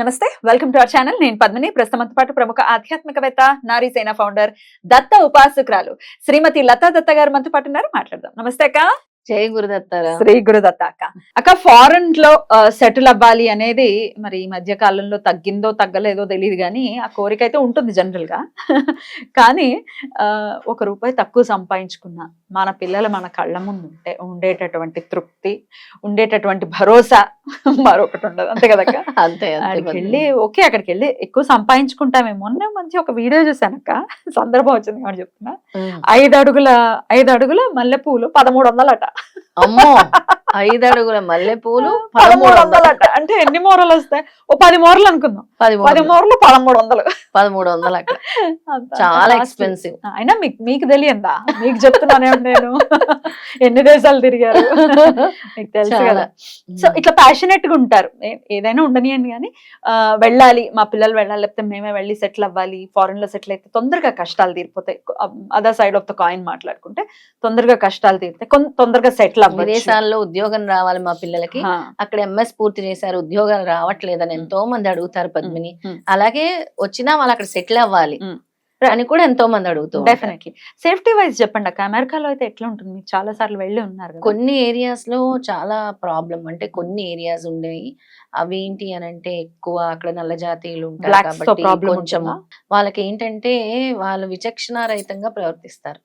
నమస్తే, welcome to our channel. నేను పద్మిని. ప్రస్తుతంతో పాటు ప్రముఖ ఆధ్యాత్మికవేత్త, నారీ సేన ఫౌండర్, దత్త ఉపాసకురాలు శ్రీమతి లతా దత్త గారు మనతో పాటు ఉన్నారు. మాట్లాడదాం. నమస్తే అక్క. జై గురుదత్తారా. శ్రీ గురుదత్త అక్క. అక్క, ఫారెన్ లో సెటిల్ అవ్వాలి అనేది మరి ఈ మధ్య కాలంలో తగ్గిందో తగ్గలేదో తెలియదు, కానీ ఆ కోరిక అయితే ఉంటుంది జనరల్ గా. కానీ ₹1 తక్కువ సంపాదించుకున్నా మన పిల్లలు మన కళ్ళ ముందు ఉంటే ఉండేటటువంటి తృప్తి, ఉండేటటువంటి భరోసా మరొకటి ఉండదు. అంతే కదక్క? అంతే. అక్కడికి వెళ్ళి ఓకే, అక్కడికి వెళ్ళి ఎక్కువ సంపాదించుకుంటామే. మొన్న మంచి ఒక వీడియో చూసానక్క, సందర్భం వచ్చింది కాబట్టి చెప్తున్నా. 5 అడుగుల మల్లెపూలు 1300 అట. అమ్మో, 5 అడుగుల మల్లెపూలు 1300 అట. అంటే ఎన్ని మూరలు వస్తాయి? ఓ 10 మూరలు అనుకుందాం. 10 మూరలు 1300. 1300 అక్కడ. చాలా ఎక్స్పెన్సివ్. అయినా మీకు తెలియందా? మీకు చెప్తున్నానే నేను. ఎన్ని దేశాలు తిరిగారు మీకు తెలుసు కదా. సో ఇట్లా ప్యాషనెట్ గా ఉంటారు. ఏదైనా ఉండనియండి, కానీ వెళ్ళాలి, మా పిల్లలు వెళ్ళాలి, లేకపోతే మేమే వెళ్ళి సెటిల్ అవ్వాలి. ఫారెన్ లో సెటిల్ అయితే తొందరగా కష్టాలు తీరిపోతాయి. Other side of the coin మాట్లాడుకుంటే తొందరగా కష్టాలు తీరుతాయి, తొందరగా సెటిల్ అవ్వాలి. విదేశాల్లో ఉద్యోగం రావాలి మా పిల్లలకి, అక్కడ MS పూర్తి చేశారు, ఉద్యోగాలు రావట్లేదని ఎంతో మంది అడుగుతారు పద్మిని. అలాగే వచ్చినా వాళ్ళు అక్కడ సెటిల్ అవ్వాలి అని కూడా ఎంతో మంది అడుగుతారు. డెఫినెట్లీ. సేఫ్టీ వైజ్ చెప్పండి అక్క. అమెరికాలో అయితే ఎట్లా ఉంటుంది? మీరు చాలా సార్లు వెళ్ళి ఉన్నారు కదా. కొన్ని ఏరియాస్ లో చాలా ప్రాబ్లం. అంటే కొన్ని ఏరియాస్ ఉండేవి, అవి ఏంటి అని అంటే ఎక్కువ అక్కడ నల్ల జాతీయులు ఉంటారు కాబట్టి కొంచెం వాళ్ళకి ఏంటంటే వాళ్ళు విచక్షణ రహితంగా ప్రవర్తిస్తారు.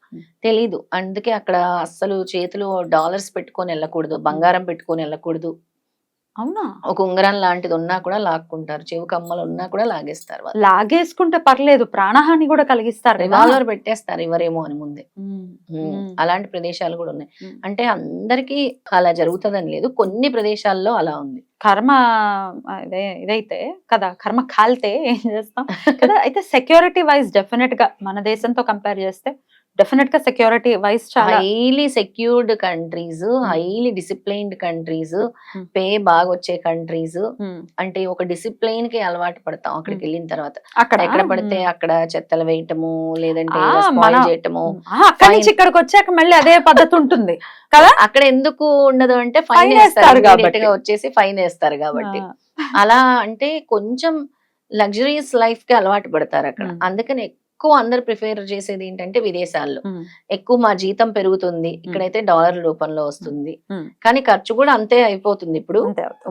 తెలీదు, అందుకే అక్కడ అస్సలు చేతిలో డాలర్స్ పెట్టుకొని వెళ్ళకూడదు, బంగారం పెట్టుకొని వెళ్ళకూడదు. అవునా? ఒక ఉంగరం లాంటిది ఉన్నా కూడా లాక్కుంటారు, చెవు కమ్మలు ఉన్నా కూడా లాగేస్తారు. లాగేసుకుంటే పర్లేదు, ప్రాణహాని కూడా కలిగిస్తారు. రివాల్వర్ పెట్టేస్తారు ఇవరేమో అని ముందే. అలాంటి ప్రదేశాలు కూడా ఉన్నాయి. అంటే అందరికీ అలా జరుగుతుందని లేదు, కొన్ని ప్రదేశాల్లో అలా ఉంది. కర్మ ఇదైతే కదా, కర్మ కాలితే ఏం చేస్తాం కదా. అయితే సెక్యూరిటీ వైజ్ డెఫినెట్ గా మన దేశంతో కంపేర్ చేస్తే డెఫినెట్ గా సెక్యూరిటీ వైజ్ చాలా highly secured countries, highly disciplined countries, pay బాగా వచ్చే కంట్రీస్. అంటే ఒక డిసిప్లైన్ కి అలవాటు పడతాం అక్కడికి వెళ్ళిన తర్వాత. ఎక్కడ పడితే అక్కడ చెత్తలు వేయటము, లేదంటే చేయటము. అక్కడి నుంచి ఇక్కడికి వచ్చాక మళ్ళీ అదే పద్ధతి ఉంటుంది కదా. అక్కడ ఎందుకు ఉండదు అంటే ఫైన్ వేస్తారు కాబట్టి, వచ్చేసి ఫైన్ వేస్తారు కాబట్టి. అలా అంటే కొంచెం లగ్జరీస్ లైఫ్ కి అలవాటు పడతారు అక్కడ. అందుకని ఎక్కువ అందరు ప్రిఫర్ చేసేది ఏంటంటే విదేశాల్లో ఎక్కువ మా జీతం పెరుగుతుంది, ఇక్కడైతే డాలర్ రూపంలో వస్తుంది, కానీ ఖర్చు కూడా అంతే అయిపోతుంది. ఇప్పుడు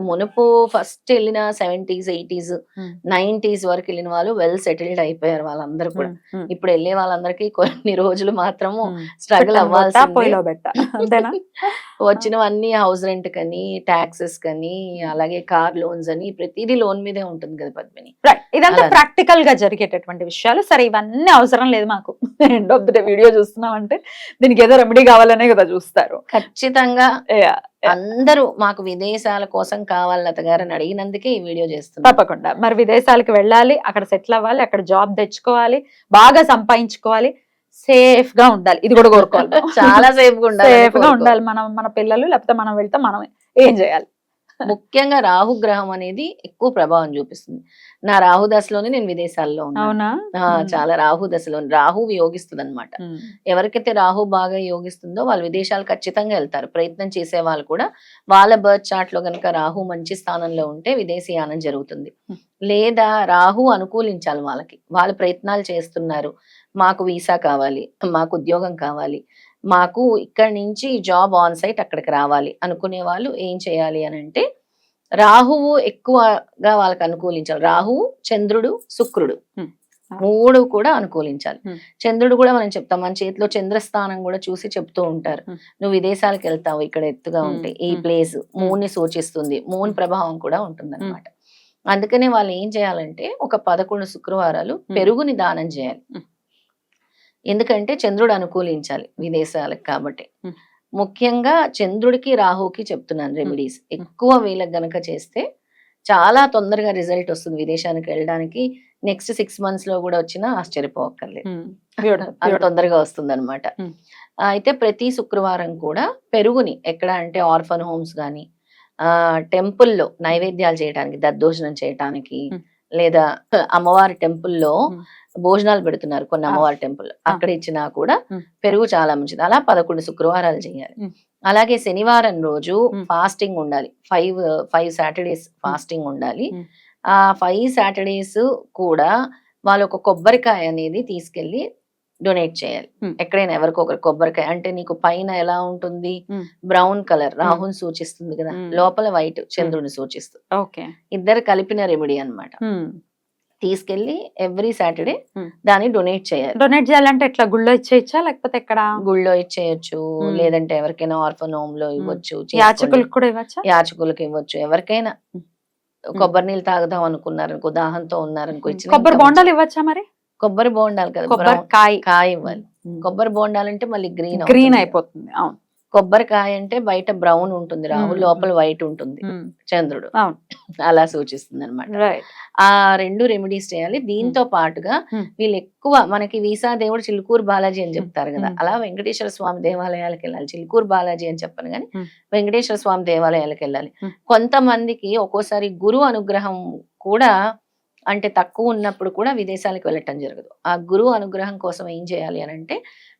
మునుపు ఫస్ట్ వెళ్ళిన 70s, 80s, 90s వరకు వెళ్ళిన వాళ్ళు వెల్ సెటిల్డ్ అయిపోయారు వాళ్ళందరూ కూడా. ఇప్పుడు వెళ్ళే వాళ్ళందరికీ కొన్ని రోజులు మాత్రము స్ట్రగుల్ అవ్వాల్సింది. వచ్చినవన్నీ హౌస్ రెంట్ కని, టాక్సెస్ కని, అలాగే కార్ లోన్స్ అని, ప్రతిదీ లోన్ మీదే ఉంటుంది కదా పద్మిని. ఇదంతా ప్రాక్టికల్ గా జరిగేటటువంటి విషయాలు. సరే, ఇవన్నీ అవసరం లేదు మాకు, end of the day video చూస్తున్నాం అంటే దీనికి ఏదో రెమెడీ కావాలనే కదా చూస్తారు. ఖచ్చితంగా అందరూ మాకు విదేశాల కోసం కావాలి లత గారు అని అడిగినందుకే ఈ వీడియో చేస్తున్నాం. తప్పకుండా. మరి విదేశాలకు వెళ్ళాలి, అక్కడ సెటిల్ అవ్వాలి, అక్కడ జాబ్ తెచ్చుకోవాలి, బాగా సంపాదించుకోవాలి, సేఫ్ గా ఉండాలి. ఇది కూడా కోరుకోవాలి. చాలా సేఫ్ గా ఉండాలి. మన పిల్లలు, లేకపోతే మనం వెళ్తే మనమే ఏం చేయాలి. ముఖ్యంగా రాహు గ్రహం అనేది ఎక్కువ ప్రభావం చూపిస్తుంది. నా రాహు దశలోనే నేను విదేశాల్లో ఉన్నా. చాలా రాహు దశలో రాహు యోగిస్తుంది అనమాట. ఎవరికైతే రాహు బాగా యోగిస్తుందో వాళ్ళు విదేశాలు ఖచ్చితంగా వెళ్తారు. ప్రయత్నం చేసే వాళ్ళు కూడా వాళ్ళ బర్త్ చార్ట్ లో కనుక రాహు మంచి స్థానంలో ఉంటే విదేశీయానం జరుగుతుంది. లేదా రాహు అనుకూలించాలి వాళ్ళకి, వాళ్ళు ప్రయత్నాలు చేస్తున్నారు, మాకు వీసా కావాలి, మాకు ఉద్యోగం కావాలి, మాకు ఇక్కడి నుంచి జాబ్ ఆన్ సైట్ అక్కడికి రావాలి అనుకునే వాళ్ళు ఏం చేయాలి అని అంటే రాహువు ఎక్కువగా వాళ్ళకి అనుకూలించాలి. రాహువు, చంద్రుడు, శుక్రుడు 3 కూడా అనుకూలించాలి. చంద్రుడు కూడా మనం చెప్తాం, మన చేతిలో చంద్రస్థానం కూడా చూసి చెప్తూ ఉంటారు, నువ్వు విదేశాలకు వెళ్తావు ఇక్కడ ఎత్తుగా ఉంటే ఈ ప్లేస్ మూన్ ని సూచిస్తుంది, మూన్ ప్రభావం కూడా ఉంటుంది అనమాట. అందుకనే వాళ్ళు ఏం చేయాలంటే ఒక 11 శుక్రవారాలు పెరుగుని దానం చేయాలి. ఎందుకంటే చంద్రుడు అనుకూలించాలి విదేశాలకు కాబట్టి. ముఖ్యంగా చంద్రుడికి రాహుకి చెప్తున్నాను రెమెడీస్. ఎక్కువ వీళ్ళకి గనక చేస్తే చాలా తొందరగా రిజల్ట్ వస్తుంది. విదేశానికి వెళ్ళడానికి నెక్స్ట్ 6 months లో కూడా వచ్చినా ఆశ్చర్యపోవక్కర్లేదు, అది తొందరగా వస్తుంది అనమాట. అయితే ప్రతి శుక్రవారం కూడా పెరుగుని ఎక్కడ అంటే ఆర్ఫన్ హోమ్స్ కానీ, టెంపుల్లో నైవేద్యాలు చేయడానికి, దద్దోజనం చేయటానికి, లేదా అమ్మవారి టెంపుల్లో భోజనాలు పెడుతున్నారు కొన్ని అమ్మవారి టెంపుల్, అక్కడ ఇచ్చినా కూడా పెరుగు చాలా మంచిది. అలా 11 శుక్రవారాలు చేయాలి. అలాగే శనివారం రోజు ఫాస్టింగ్ ఉండాలి, 5 Saturdays ఫాస్టింగ్ ఉండాలి. ఆ 5 సాటర్డేస్ కూడా వాళ్ళు ఒక కొబ్బరికాయ అనేది తీసుకెళ్లి డొనేట్ చేయాలి. ఎక్కడైనా ఎవరికొకరు కొబ్బరికాయ అంటే నీకు పైన ఎలా ఉంటుంది, బ్రౌన్ కలర్ రాహుని సూచిస్తుంది కదా, లోపల వైట్ చంద్రుని సూచిస్తుంది. ఓకే, ఇద్దరు కలిపిన రెమెడీ అన్నమాట. తీసుకెళ్లి ఎవ్రీ సాటర్డే దాన్ని డొనేట్ చేయాలి. డొనేట్ చేయాలంటే ఎట్లా గుళ్ళో ఇచ్చేయచ్చా లేకపోతే ఎక్కడ? గుళ్ళో ఇచ్చేయచ్చు, లేదంటే ఎవరికైనా ఆర్ఫన్ హోమ్ లో ఇవ్వచ్చు, యాచకులకు కూడా ఇవ్వచ్చా? యాచకులకు ఇవ్వచ్చు, ఎవరికైనా. కొబ్బరి నీళ్ళు తాగుదాం అనుకున్నారనుకో, దాహంతో ఉన్నారనుకో, ఇచ్చిన కొబ్బరి బోండాలు ఇవ్వచ్చా మరి? కొబ్బరి బోండాలు కదా, కొబ్బరికాయ కాయ ఇవ్వాలి. కొబ్బరి బోండాలంటే మళ్ళీ గ్రీన్ అయిపోతుంది. అవును, కొబ్బరికాయ అంటే బయట బ్రౌన్ ఉంటుంది రాహు, లోపల వైట్ ఉంటుంది చంద్రుడు, అలా సూచిస్తుంది అనమాట. ఆ 2 రెమెడీస్ చేయాలి. దీంతో పాటుగా వీళ్ళు ఎక్కువ మనకి వీసా దేవుడు చిలుకూరు బాలాజీ అని చెప్తారు కదా, అలా వెంకటేశ్వర స్వామి దేవాలయాలకు వెళ్ళాలి. చిలుకూరు బాలాజీ అని చెప్పను కానీ వెంకటేశ్వర స్వామి దేవాలయాలకు వెళ్ళాలి. కొంతమందికి ఒక్కోసారి గురు అనుగ్రహం కూడా అంటే తక్కువ ఉన్నప్పుడు కూడా విదేశాలకు వెళ్ళటం జరగదు. ఆ గురువు అనుగ్రహం కోసం ఏం చేయాలి అని అంటే,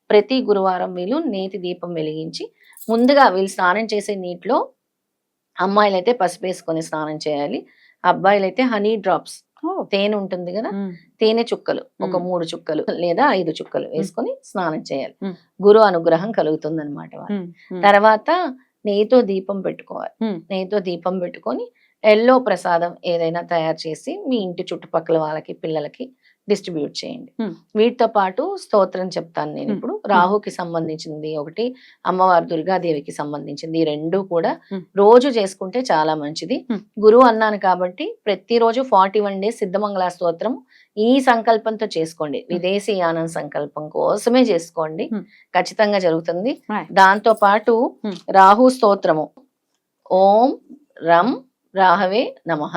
ప్రతి గురువారం వీళ్ళు నేతి దీపం వెలిగించి ముందుగా వీళ్ళు స్నానం చేసే నీటిలో అమ్మాయిలైతే పసుపు వేసుకొని స్నానం చేయాలి, అబ్బాయిలైతే హనీ డ్రాప్స్, తేనె ఉంటుంది కదా, తేనె చుక్కలు ఒక 3 చుక్కలు లేదా 5 చుక్కలు వేసుకొని స్నానం చేయాలి. గురు అనుగ్రహం కలుగుతుంది అనమాట. తర్వాత నెయ్యితో దీపం పెట్టుకోవాలి. నెయ్యితో దీపం పెట్టుకొని ఎల్లో ప్రసాదం ఏదైనా తయారు చేసి మీ ఇంటి చుట్టుపక్కల వాళ్ళకి పిల్లలకి డిస్ట్రిబ్యూట్ చేయండి. వీటితో పాటు స్తోత్రం చెప్తాను నేను ఇప్పుడు. రాహుకి సంబంధించింది ఒకటి, అమ్మవారు దుర్గాదేవికి సంబంధించింది, ఈ 2 కూడా రోజు చేసుకుంటే చాలా మంచిది. గురువు అన్నాను కాబట్టి ప్రతిరోజు 41 డేస్ సిద్ధమంగళ స్తోత్రం ఈ సంకల్పంతో చేసుకోండి. విదేశీ యానం సంకల్పం కోసమే చేసుకోండి, ఖచ్చితంగా జరుగుతుంది. దాంతో పాటు రాహు స్తోత్రము ఓం రం రాహవే నమః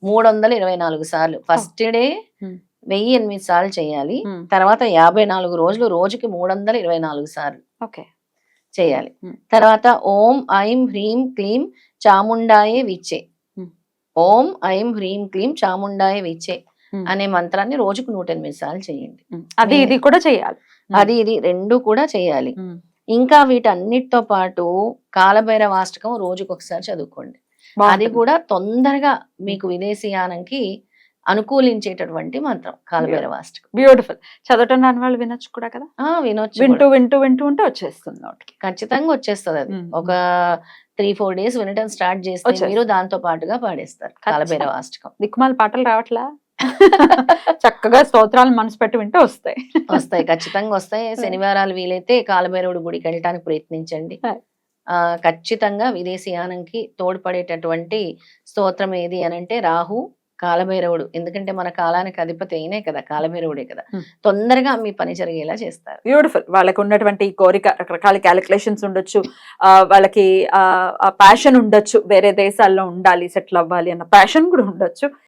324 సార్లు, ఫస్ట్ డే 1008 సార్లు చేయాలి. తర్వాత 54 రోజులు రోజుకి 324 సార్లు చేయాలి. తర్వాత ఓం ఐం హ్రీం క్లీం చాముండాయే విచ్చే, ఓం ఐం హ్రీం క్లీం చాముండాయే విచ్చే అనే మంత్రాన్ని రోజుకు 108 సార్లు చేయండి. అది ఇది కూడా చేయాలి, అది ఇది 2 కూడా చేయాలి. ఇంకా వీటన్నిటితో పాటు కాలభైరవాష్టకం రోజుకు ఒకసారి చదువుకోండి. అది కూడా తొందరగా మీకు విదేశీయానంకి అనుకూలించేటటువంటి మంత్రం కాలభైరవాష్టకం. బ్యూటిఫుల్. చదవటం రాని వాళ్ళు వినొచ్చు కూడా కదా? వినొచ్చు, వింటూ వింటూ వింటూ ఉంటే వచ్చేస్తుంది నోటికి, ఖచ్చితంగా వచ్చేస్తుంది. అది ఒక 3-4 డేస్ వినటం స్టార్ట్ చేస్తే మీరు దాంతో పాటుగా పాడేస్తారు కాలభైరవాష్టకం. దిక్కుమాల పాటలు రావట్లా? చక్కగా స్తోత్రాలు మనసు పెట్టి వింటే వస్తాయి. ఖచ్చితంగా వస్తాయి. శనివారాలు వీలైతే కాలభైరవుడి గుడికి వెళ్ళటానికి ప్రయత్నించండి. ఖచ్చితంగా విదేశీయానంకి తోడ్పడేటటువంటి స్తోత్రం ఏది అనంటే రాహు కాలభైరవుడు. ఎందుకంటే మన కాలానికి అధిపతి అయినే కదా, కాలభైరవుడే కదా, తొందరగా మీ పని జరిగేలా చేస్తారు. బ్యూటిఫుల్. వాళ్ళకు ఉన్నటువంటి కోరిక, రకరకాల క్యాలిక్యులేషన్స్ ఉండొచ్చు, వాళ్ళకి ప్యాషన్ ఉండొచ్చు, వేరే దేశాల్లో ఉండాలి, సెటిల్ అవ్వాలి అన్న ప్యాషన్ కూడా ఉండొచ్చు.